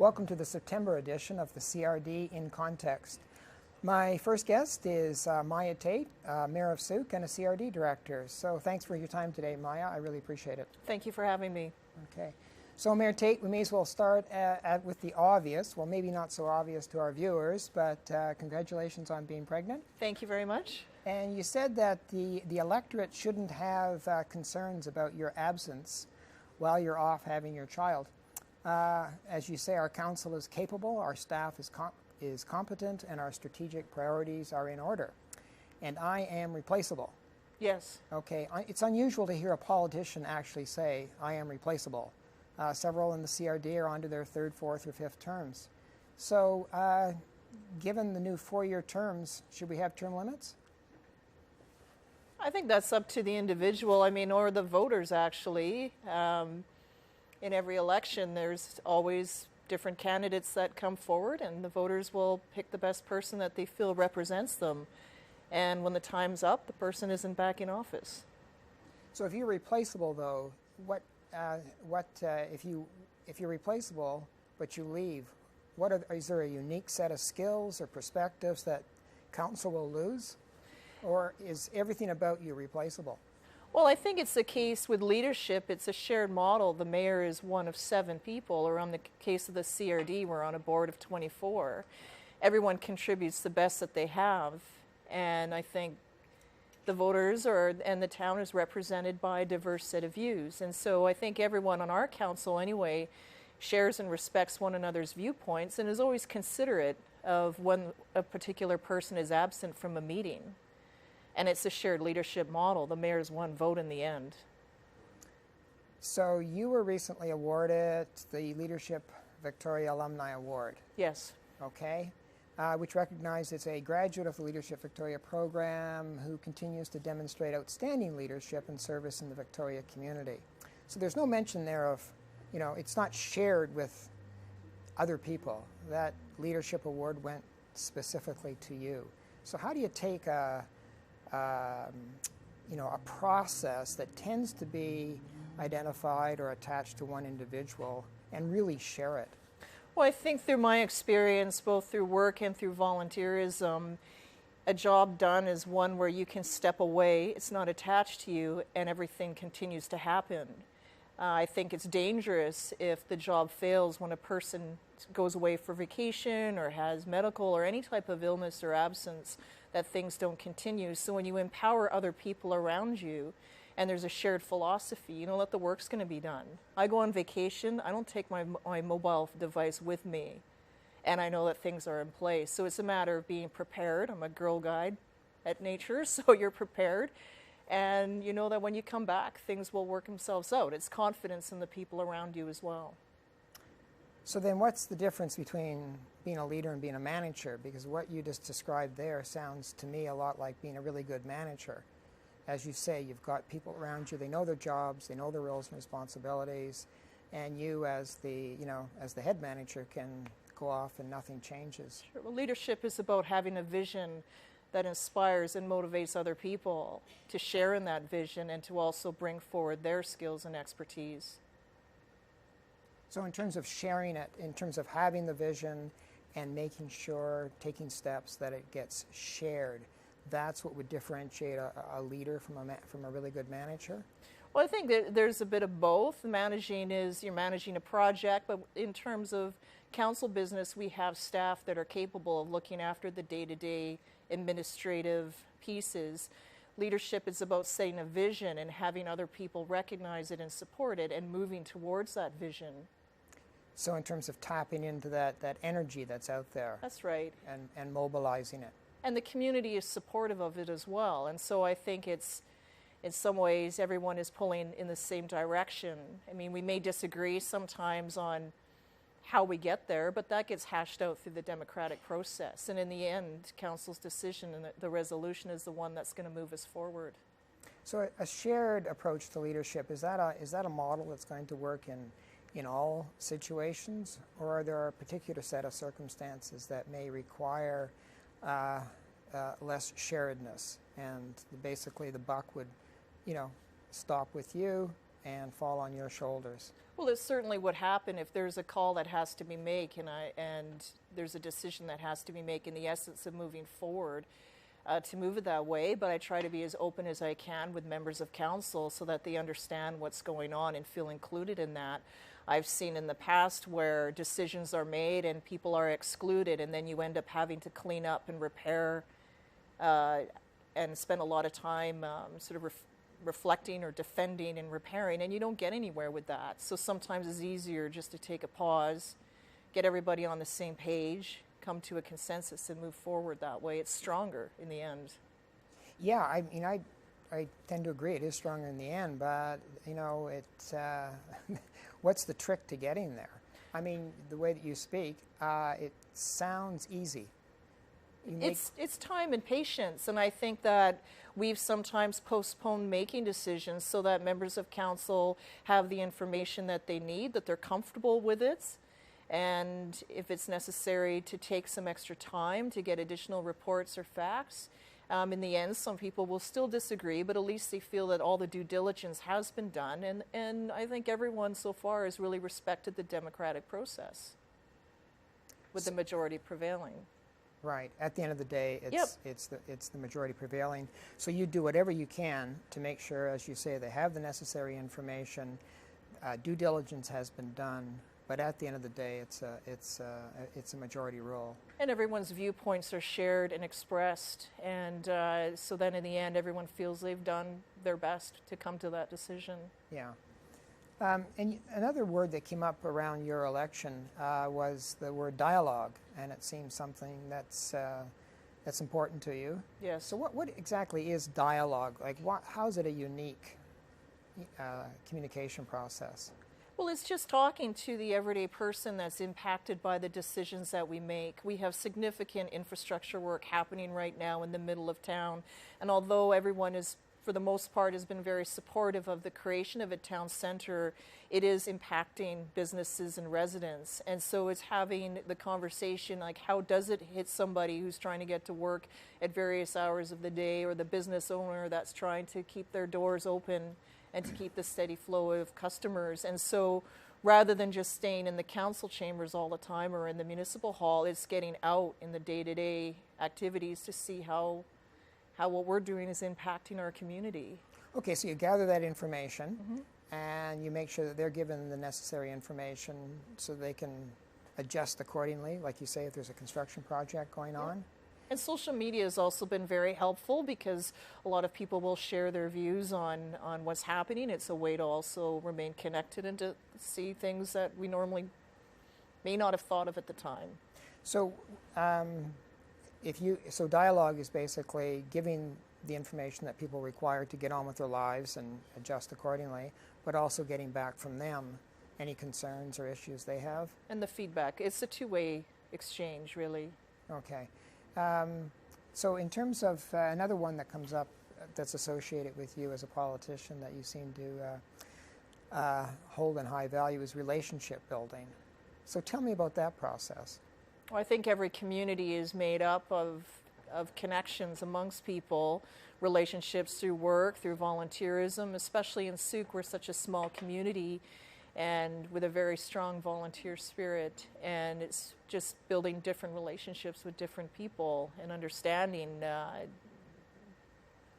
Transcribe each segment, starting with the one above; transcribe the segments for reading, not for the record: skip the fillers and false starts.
Welcome to the September edition of the CRD in Context. My first guest is Maya Tate, Mayor of Sauk and a CRD Director. So thanks for your time today, Maya. I really appreciate it. Thank you for having me. Okay. So Mayor Tate, we may as well start with the obvious. Well, maybe not so obvious to our viewers, but congratulations on being pregnant. Thank you very much. And you said that the electorate shouldn't have concerns about your absence while you're off having your child. As you say, our council is capable, our staff is competent, and our strategic priorities are in order. And I am replaceable. Yes. Okay. It's unusual to hear a politician actually say, I am replaceable. Several in the CRD are onto their third, fourth, or fifth terms. So given the new 4-year terms, should we have term limits? I think that's up to the individual, or the voters actually. In every election, there's always different candidates that come forward, and the voters will pick the best person that they feel represents them. And when the time's up, the person isn't back in office. So if you're replaceable, though, if you're replaceable but you leave, is there a unique set of skills or perspectives that council will lose, or is everything about you replaceable? Well, I think it's the case with leadership. It's a shared model. The mayor is one of 7 people, or in the case of the CRD, we're on a board of 24. Everyone contributes the best that they have, and I think the voters and the town is represented by a diverse set of views. And so I think everyone on our council anyway shares and respects one another's viewpoints and is always considerate of when a particular person is absent from a meeting. And it's a shared leadership model. The mayor's one vote in the end. So you were recently awarded the Leadership Victoria Alumni Award. Yes. Okay. Which recognizes a graduate of the Leadership Victoria program who continues to demonstrate outstanding leadership and service in the Victoria community. So there's no mention there of, it's not shared with other people. That leadership award went specifically to you. So how do you take a process that tends to be identified or attached to one individual and really share it? Well, I think through my experience, both through work and through volunteerism, a job done is one where you can step away, it's not attached to you, and everything continues to happen. I think it's dangerous if the job fails when a person goes away for vacation or has medical or any type of illness or absence, that things don't continue. So when you empower other people around you and there's a shared philosophy, that the work's going to be done. I go on vacation, I don't take my mobile device with me, and I know that things are in place. So it's a matter of being prepared. I'm a Girl Guide at nature, so you're prepared. And you know that when you come back, things will work themselves out. It's confidence in the people around you as well. So then what's the difference between being a leader and being a manager? Because what you just described there sounds to me a lot like being a really good manager. As you say, you've got people around you, they know their jobs, they know their roles and responsibilities, and you as the head manager can go off and nothing changes. Sure. Well, leadership is about having a vision that inspires and motivates other people to share in that vision and to also bring forward their skills and expertise. So in terms of sharing it, in terms of having the vision and making sure, taking steps that it gets shared, that's what would differentiate a leader from a really good manager? Well, I think that there's a bit of both. You're managing a project, but in terms of council business, we have staff that are capable of looking after the day-to-day administrative pieces. Leadership is about setting a vision and having other people recognize it and support it and moving towards that vision. So in terms of tapping into that energy that's out there. That's right. And mobilizing it. And the community is supportive of it as well. And so I think it's, in some ways, everyone is pulling in the same direction. We may disagree sometimes on how we get there, but that gets hashed out through the democratic process. And in the end, council's decision and the resolution is the one that's going to move us forward. So a shared approach to leadership, is that a model that's going to work in all situations, or are there a particular set of circumstances that may require less sharedness, and basically the buck would, stop with you, and fall on your shoulders. Well, it certainly would happen if there's a call that has to be made, and there's a decision that has to be made in the essence of moving forward, to move it that way. But I try to be as open as I can with members of council so that they understand what's going on and feel included in that. I've seen in the past where decisions are made and people are excluded, and then you end up having to clean up and repair and spend a lot of time sort of reflecting or defending and repairing, and you don't get anywhere with that. So sometimes it's easier just to take a pause, get everybody on the same page, come to a consensus and move forward that way. It's stronger in the end. Yeah, I mean, I tend to agree. It is stronger in the end, but, you know, it's, what's the trick to getting there? I mean, the way that you speak, it sounds easy. It's time and patience, and I think that we've sometimes postponed making decisions so that members of council have the information that they need, that they're comfortable with it, and if it's necessary to take some extra time to get additional reports or facts. In the end, some people will still disagree, but at least they feel that all the due diligence has been done, and I think everyone so far has really respected the democratic process, with the majority prevailing. Right. At the end of the day, it's the majority prevailing. So you do whatever you can to make sure, as you say, they have the necessary information. Due diligence has been done, but at the end of the day, it's a majority rule. And everyone's viewpoints are shared and expressed, and so then in the end, everyone feels they've done their best to come to that decision. Yeah. And another word that came up around your election was the word dialogue, and it seems something that's important to you. Yes. So what exactly is dialogue? Like, how is it a unique communication process? Well, it's just talking to the everyday person that's impacted by the decisions that we make. We have significant infrastructure work happening right now in the middle of town, and although everyone is, for the most part, has been very supportive of the creation of a town center, it is impacting businesses and residents. And so it's having the conversation, like, how does it hit somebody who's trying to get to work at various hours of the day, or the business owner that's trying to keep their doors open and to keep the steady flow of customers. And so rather than just staying in the council chambers all the time or in the municipal hall, it's getting out in the day-to-day activities to see how what we're doing is impacting our community. Okay, so you gather that information, and you make sure that they're given the necessary information so they can adjust accordingly, like you say, if there's a construction project going on. And social media has also been very helpful because a lot of people will share their views on what's happening. It's a way to also remain connected and to see things that we normally may not have thought of at the time. So so dialogue is basically giving the information that people require to get on with their lives and adjust accordingly, but also getting back from them any concerns or issues they have. And the feedback. It's a two-way exchange, really. Okay. So in terms of another one that comes up that's associated with you as a politician that you seem to hold in high value is relationship building. So tell me about that process. Well, I think every community is made up of connections amongst people, relationships through work, through volunteerism, especially in Souk. We're such a small community and with a very strong volunteer spirit, and it's just building different relationships with different people and understanding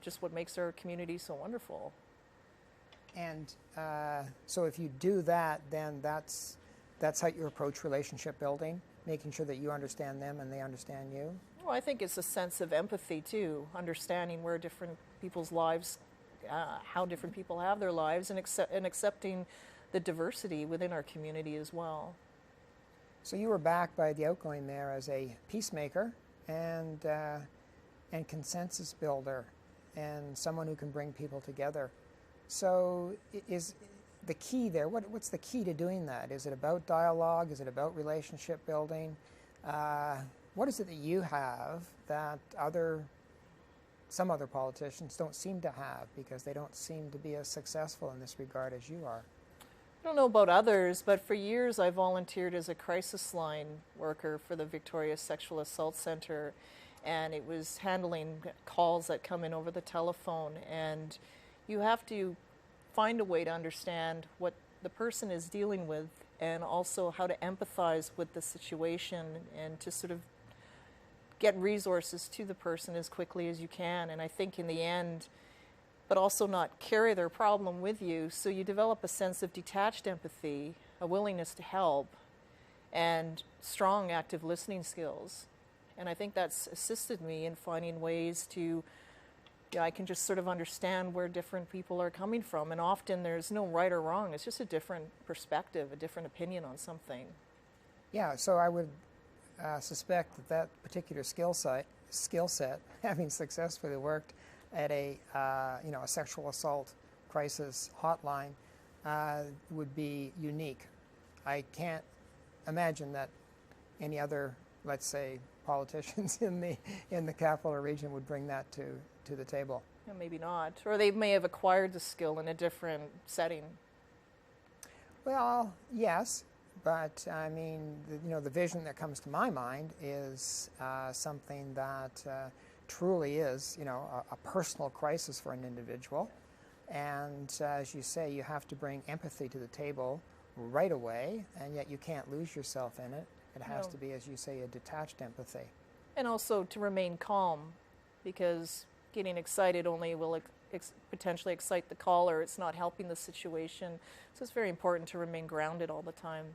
just what makes our community so wonderful. And so if you do that, then that's how you approach relationship building, making sure that you understand them and they understand you? Well, I think it's a sense of empathy, too, understanding where different people's lives, how different people have their lives, and accepting the diversity within our community as well. So you were backed by the outgoing mayor as a peacemaker and consensus builder and someone who can bring people together. So is the key there, what's the key to doing that? Is it about dialogue? Is it about relationship building? What is it that you have that some other politicians don't seem to have because they don't seem to be as successful in this regard as you are? I don't know about others, but for years I volunteered as a crisis line worker for the Victoria Sexual Assault Center, and it was handling calls that come in over the telephone, and you have to find a way to understand what the person is dealing with, and also how to empathize with the situation, and to sort of get resources to the person as quickly as you can. And I think in the end, but also not carry their problem with you, so you develop a sense of detached empathy, a willingness to help, and strong active listening skills. And I think that's assisted me in finding ways to, I can just sort of understand where different people are coming from. And often there's no right or wrong. It's just a different perspective, a different opinion on something. Yeah, so I would suspect that that particular skill set, having successfully worked at a sexual assault crisis hotline, would be unique. I can't imagine that any other, let's say, politicians in the capital region would bring that to the table. Yeah, maybe not. Or they may have acquired the skill in a different setting. Well, yes, but I mean, the vision that comes to my mind is something that truly is, a personal crisis for an individual. And as you say, you have to bring empathy to the table right away, and yet you can't lose yourself in it. It has to be, as you say, a detached empathy. And also to remain calm, because getting excited only will potentially excite the caller. It's not helping the situation. So it's very important to remain grounded all the time.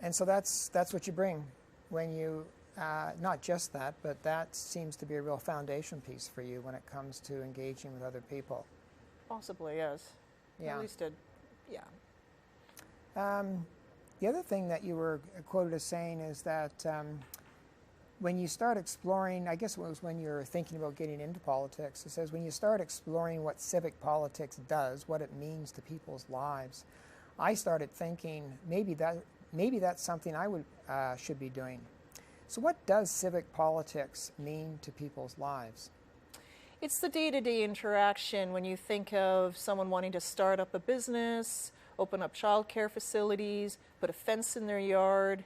And so that's what you bring when you, not just that, but that seems to be a real foundation piece for you when it comes to engaging with other people. Possibly, yes. Yeah. At least yeah. The other thing that you were quoted as saying is that when you start exploring, I guess it was when you're thinking about getting into politics, it says when you start exploring what civic politics does, what it means to people's lives, I started thinking maybe that's something I should be doing. So what does civic politics mean to people's lives? It's the day-to-day interaction. When you think of someone wanting to start up a business, open up childcare facilities, put a fence in their yard,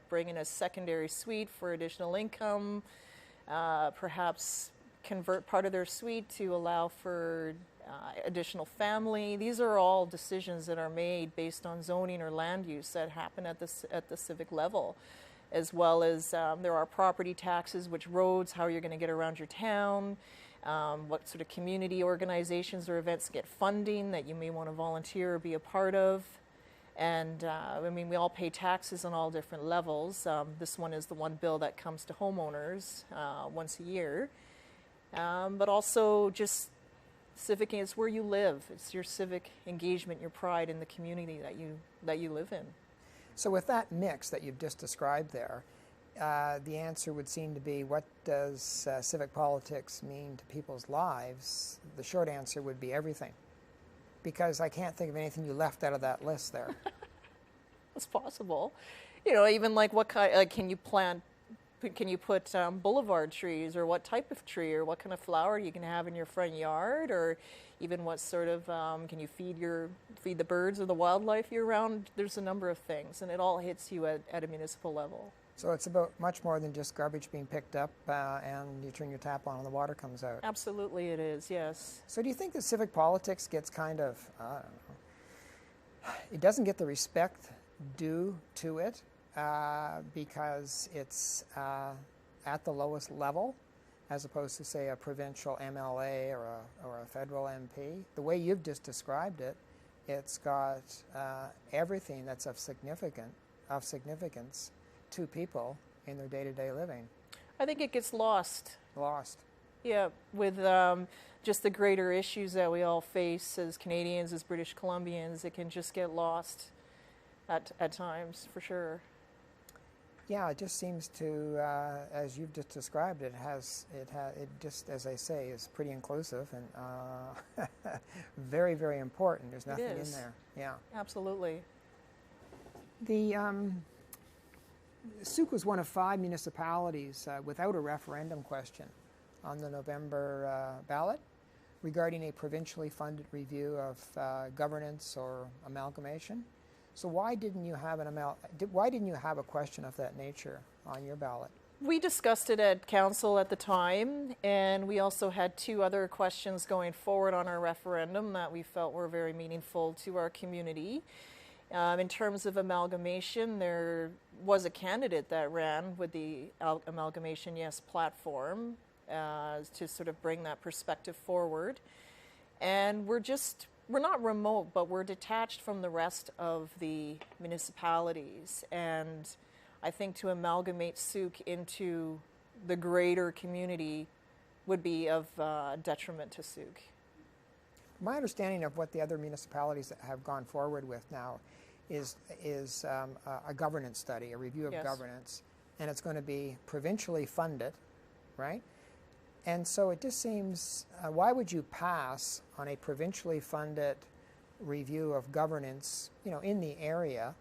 bring in a secondary suite for additional income, perhaps convert part of their suite to allow for additional family. These are all decisions that are made based on zoning or land use that happen at the civic level, as well as there are property taxes, which roads, how you're going to get around your town, what sort of community organizations or events get funding that you may want to volunteer or be a part of. And we all pay taxes on all different levels. This one is the one bill that comes to homeowners once a year. But also just civic, it's where you live. It's your civic engagement, your pride in the community that you live in. So with that mix that you've just described there, the answer would seem to be, what does civic politics mean to people's lives? The short answer would be everything, because I can't think of anything you left out of that list there. It's possible. Even like what kind, can you put boulevard trees, or what type of tree, or what kind of flower you can have in your front yard, or even what sort of, can you feed the birds or the wildlife year round? There's a number of things, and it all hits you at a municipal level. So it's about much more than just garbage being picked up and you turn your tap on and the water comes out. Absolutely it is, yes. So do you think that civic politics gets kind of, I don't know, it doesn't get the respect due to it because it's at the lowest level, as opposed to, say, a provincial MLA or a federal MP? The way you've just described it, it's got everything that's of significance to people in their day-to-day living. I think it gets lost. Lost. Yeah, with just the greater issues that we all face as Canadians, as British Columbians, it can just get lost at times, for sure. Yeah, it just seems to, as you've just described it, it just, as I say, is pretty inclusive and very, very important. There's nothing in there. Yeah. Absolutely. The Sault was one of 5 municipalities without a referendum question on the November ballot regarding a provincially funded review of governance or amalgamation. So why didn't you have a question of that nature on your ballot? We discussed it at council at the time, and we also had 2 other questions going forward on our referendum that we felt were very meaningful to our community. In terms of amalgamation, there was a candidate that ran with the Amalgamation Yes platform to sort of bring that perspective forward. And we're not remote, but we're detached from the rest of the municipalities. And I think to amalgamate Souk into the greater community would be of detriment to Souk. My understanding of what the other municipalities that have gone forward with now is a governance study, a review of Yes. governance, and it's going to be provincially funded, right? And so it just seems, why would you pass on a provincially funded review of governance, in the area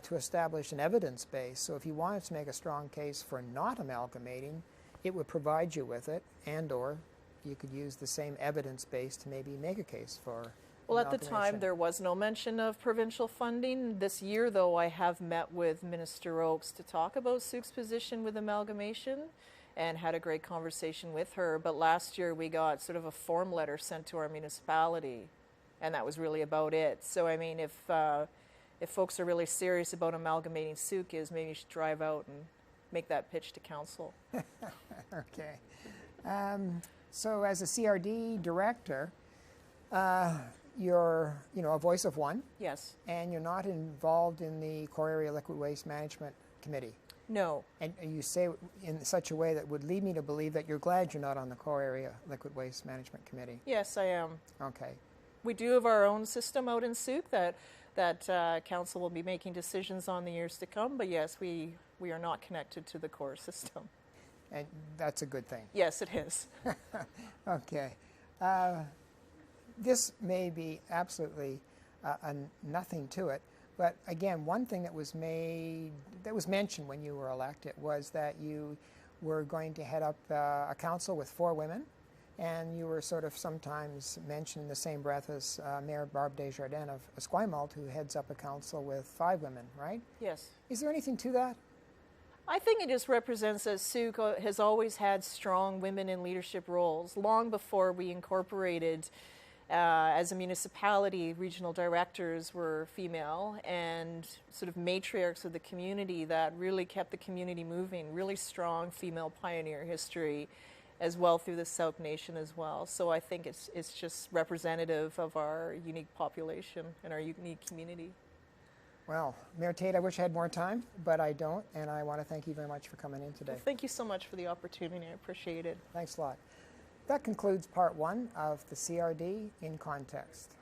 to establish an evidence base? So if you wanted to make a strong case for not amalgamating, it would provide you with it, and/or you could use the same evidence base to maybe make a case for Well, at the time, there was no mention of provincial funding. This year, though, I have met with Minister Oakes to talk about Souk's position with amalgamation and had a great conversation with her. But last year, we got sort of a form letter sent to our municipality, and that was really about it. So, I mean, if folks are really serious about amalgamating Souk, maybe you should drive out and make that pitch to council. Okay. So as a CRD director, you're, a voice of one. Yes. And you're not involved in the Core Area Liquid Waste Management Committee. No. And you say in such a way that would lead me to believe that you're glad you're not on the Core Area Liquid Waste Management Committee. Yes, I am. Okay. We do have our own system out in Souk that council will be making decisions on the years to come. But yes, we are not connected to the core system. And that's a good thing. Yes, it is. Okay. This may be absolutely nothing to it, but again, one thing that was mentioned when you were elected was that you were going to head up a council with 4 women, and you were sort of sometimes mentioned in the same breath as Mayor Barb Desjardins of Esquimalt, who heads up a council with 5 women, right? Yes. Is there anything to that? I think it just represents that Souk has always had strong women in leadership roles. Long before we incorporated as a municipality, regional directors were female and sort of matriarchs of the community that really kept the community moving. Really strong female pioneer history as well through the Sauk Nation as well. So I think it's just representative of our unique population and our unique community. Well, Mayor Tate, I wish I had more time, but I don't, and I want to thank you very much for coming in today. Well, thank you so much for the opportunity. I appreciate it. Thanks a lot. That concludes part 1 of the CRD in Context.